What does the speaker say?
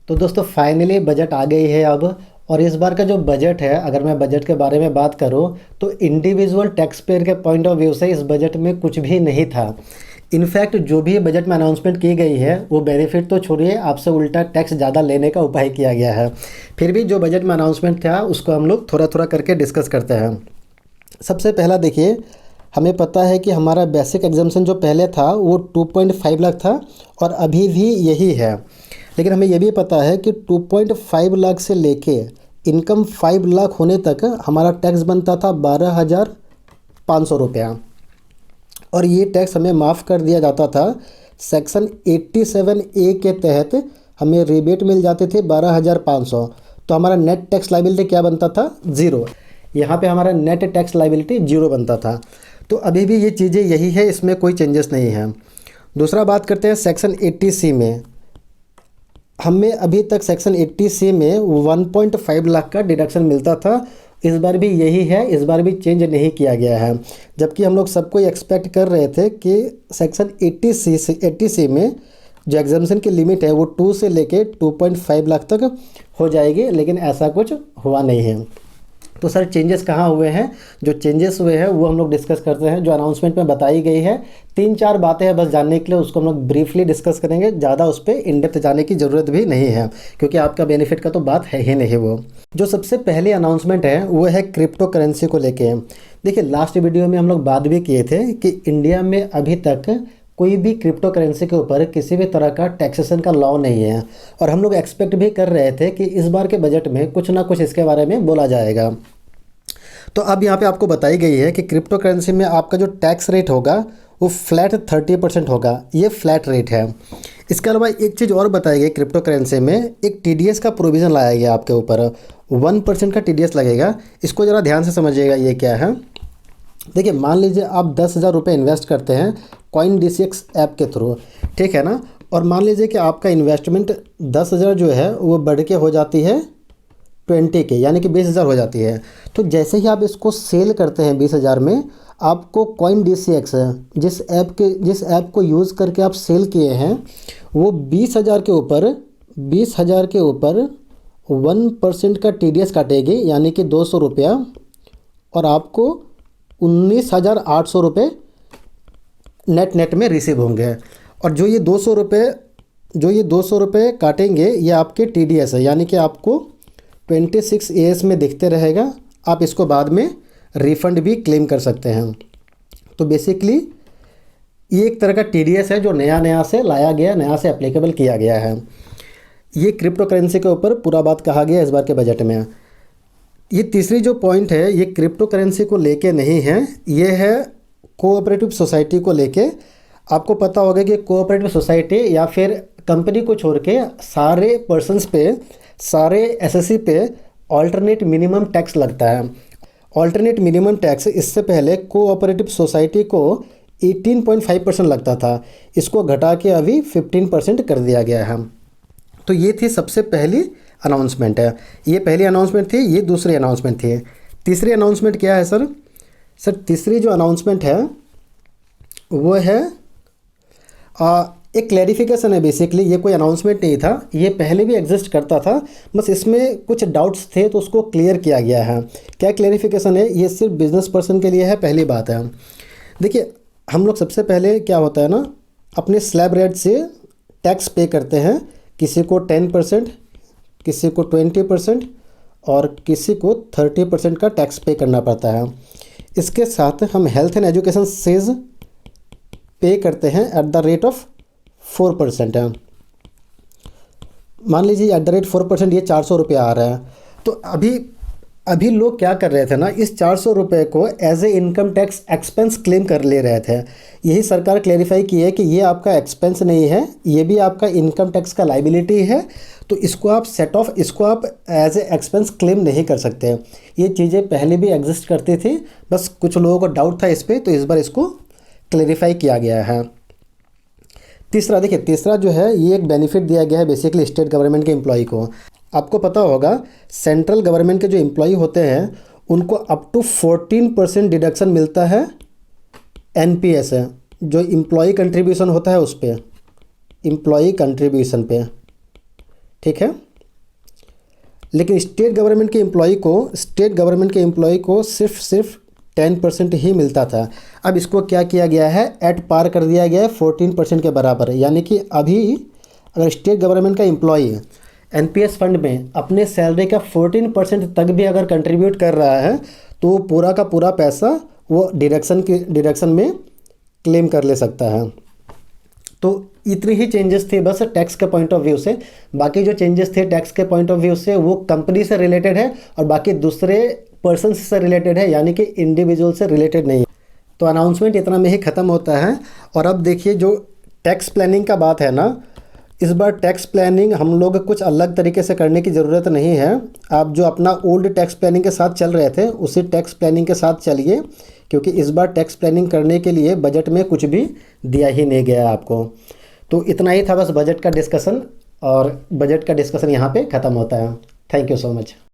तो दोस्तों finally budget आ गई है अब। और इस बार का जो बजट है, अगर मैं बजट के बारे में बात करूं तो इंडिविजुअल टैक्स पेयर के पॉइंट ऑफ व्यू से इस बजट में कुछ भी नहीं था। इनफैक्ट जो भी बजट में अनाउंसमेंट की गई है वो बेनिफिट तो छोड़िए, आपसे उल्टा टैक्स ज़्यादा लेने का उपाय किया गया है। फिर भी जो बजट में अनाउंसमेंट था उसको हम लोग थोड़ा थोड़ा करके डिस्कस करते हैं। सबसे पहला देखिए, हमें पता है कि हमारा बेसिक एग्जाम्शन जो पहले था वो 2.5 लाख था और अभी भी यही है। लेकिन हमें ये भी पता है कि 2.5 लाख से लेके इनकम 5 लाख होने तक हमारा टैक्स बनता था 12,500 रुपया। और ये टैक्स हमें माफ़ कर दिया जाता था। सेक्शन 87A के तहत हमें रिबेट मिल जाते थे 12,500। तो हमारा नेट टैक्स लाइबिलिटी क्या बनता था? ज़ीरो। यहाँ पे हमारा नेट टैक्स लाइबिलिटी जीरो बनता था। तो अभी भी ये चीज़ें यही है, इसमें कोई चेंजेस नहीं है। दूसरा बात करते हैं सेक्शन 80C में। हमें अभी तक सेक्शन 80C में 1.5 लाख का डिडक्शन मिलता था। इस बार भी यही है, इस बार भी चेंज नहीं किया गया है। जबकि हम लोग सबको एक्सपेक्ट कर रहे थे कि सेक्शन 80C में जो एग्जाम्शन की लिमिट है वो 2 से लेके 2.5 लाख तक हो जाएगी, लेकिन ऐसा कुछ हुआ नहीं है। तो सर चेंजेस कहाँ हुए हैं? जो चेंजेस हुए हैं वो हम लोग डिस्कस करते हैं। जो अनाउंसमेंट में बताई गई है 3-4 बातें हैं बस जानने के लिए, उसको हम लोग ब्रीफली डिस्कस करेंगे। ज़्यादा उस पर इन डेप्थ जाने की ज़रूरत भी नहीं है, क्योंकि आपका बेनिफिट का तो बात है ही नहीं। वो जो सबसे पहली अनाउंसमेंट है वो है क्रिप्टो करेंसी को लेके। देखिए लास्ट वीडियो में हम लोग बात भी किए थे कि इंडिया में अभी तक कोई भी क्रिप्टो करेंसी के ऊपर किसी भी तरह का टैक्सेशन का लॉ नहीं है। और हम लोग एक्सपेक्ट भी कर रहे थे कि इस बार के बजट में कुछ ना कुछ इसके बारे में बोला जाएगा। तो अब यहाँ पे आपको बताई गई है कि क्रिप्टो करेंसी में आपका जो टैक्स रेट होगा वो फ्लैट 30% होगा। ये फ्लैट रेट है। इसके अलावा एक चीज़ और बताई गई, क्रिप्टो करेंसी में एक TDS का प्रोविज़न लाया गया आपके ऊपर। 1% का TDS लगेगा। इसको ज़रा ध्यान से समझिएगा ये क्या है। देखिए मान लीजिए आप 10,000 रुपये इन्वेस्ट करते हैं CoinDCX ऐप के थ्रू, ठीक है ना। और मान लीजिए कि आपका इन्वेस्टमेंट 10,000 जो है वो बढ़ के हो जाती है 20 के, यानी कि 20,000 हो जाती है। तो जैसे ही आप इसको सेल करते हैं 20,000 में, आपको CoinDCX जिस ऐप को यूज़ करके आप सेल किए हैं वो 20,000 के ऊपर 1% का TDS काटेगी, यानी कि 200 रुपया। और आपको 19,800 रुपये नेट में रिसीव होंगे। और जो ये 200 रुपये काटेंगे ये आपके TDS है, यानी कि आपको 26 AS में दिखते रहेगा। आप इसको बाद में रिफ़ंड भी क्लेम कर सकते हैं। तो बेसिकली ये एक तरह का TDS है जो नया से लाया गया, नया से एप्लीकेबल किया गया है। ये क्रिप्टो करेंसी के ऊपर पूरा बात कहा गया इस बार के बजट में। ये तीसरी जो पॉइंट है ये क्रिप्टो करेंसी को लेके नहीं है, ये है कोऑपरेटिव सोसाइटी को लेके। आपको पता होगा कि कोऑपरेटिव सोसाइटी या फिर कंपनी को छोड़ के सारे पर्सन्स पे, सारे एसएससी पे ऑल्टरनेट मिनिमम टैक्स लगता है। ऑल्टरनेट मिनिमम टैक्स इससे पहले कोऑपरेटिव सोसाइटी को 18.5% लगता था। इसको घटा के अभी 15% कर दिया गया है। तो ये थी सबसे पहली अनाउंसमेंट है। ये पहली अनाउंसमेंट थी, ये दूसरी अनाउंसमेंट थी। तीसरी अनाउंसमेंट क्या है सर? सर तीसरी जो अनाउंसमेंट है वो है एक क्लैरिफिकेशन है। बेसिकली ये कोई अनाउंसमेंट नहीं था, ये पहले भी एग्जिस्ट करता था, बस इसमें कुछ डाउट्स थे तो उसको क्लियर किया गया है। क्या क्लैरिफिकेशन है? ये सिर्फ बिजनेस पर्सन के लिए है। पहली बात है, देखिए हम लोग सबसे पहले क्या होता है ना, अपने स्लैब रेट से टैक्स पे करते हैं। किसी को 10%, किसी को 20% और किसी को 30% का टैक्स पे करना पड़ता है। इसके साथ हम हेल्थ एंड एजुकेशन सेज पे करते हैं एट द रेट ऑफ 4% है। मान लीजिए एट द रेट 4% ये 400 रुपये आ रहा है। तो अभी लोग क्या कर रहे थे ना, इस 400 रुपये को as a income tax expense claim कर ले रहे थे। यही सरकार क्लेरिफाई की है कि ये आपका एक्सपेंस नहीं है, ये भी आपका इनकम टैक्स का लाइबिलिटी है। तो इसको आप इसको आप एज ए एक्सपेंस क्लेम नहीं कर सकते। ये चीज़ें पहले भी एग्जिस्ट करती थी, बस कुछ लोगों को डाउट था इस पर, तो इस बार इसको क्लेरिफाई किया गया है। तीसरा देखिए, तीसरा जो है ये एक बेनिफिट दिया गया है बेसिकली स्टेट गवर्नमेंट के एम्प्लॉय को। आपको पता होगा सेंट्रल गवर्नमेंट के जो एम्प्लॉय होते हैं उनको अप टू 14% डिडक्शन मिलता है NPS है, जो एम्प्लॉय कंट्रीब्यूशन होता है उस पर, एम्प्लॉय कंट्रीब्यूशन पे, ठीक है। लेकिन स्टेट गवर्नमेंट के एम्प्लॉय को सिर्फ 10% ही मिलता था। अब इसको क्या किया गया है, एट पार कर दिया गया है 14% के बराबर। यानी कि अभी अगर स्टेट गवर्नमेंट का एम्प्लॉय एनपीएस फंड में अपने सैलरी का 14% तक भी अगर कंट्रीब्यूट कर रहा है तो पूरा का पूरा पैसा वो डिडक्शन में क्लेम कर ले सकता है। तो इतनी ही चेंजेस थे बस टैक्स के पॉइंट ऑफ व्यू से। बाकी जो चेंजेस थे टैक्स के पॉइंट ऑफ व्यू से वो कंपनी से रिलेटेड है और बाकी दूसरे पर्सन से रिलेटेड है, यानी कि इंडिविजुअल से रिलेटेड नहीं है। तो अनाउंसमेंट इतना में ही ख़त्म होता है। और अब देखिए जो टैक्स प्लानिंग का बात है ना, इस बार टैक्स प्लानिंग हम लोग कुछ अलग तरीके से करने की ज़रूरत नहीं है। आप जो अपना ओल्ड टैक्स प्लानिंग के साथ चल रहे थे उसी टैक्स प्लानिंग के साथ चलिए, क्योंकि इस बार टैक्स प्लानिंग करने के लिए बजट में कुछ भी दिया ही नहीं गया है आपको। तो इतना ही था बस बजट का डिस्कशन, और बजट का डिस्कशन यहाँ पे ख़त्म होता है। Thank you so much.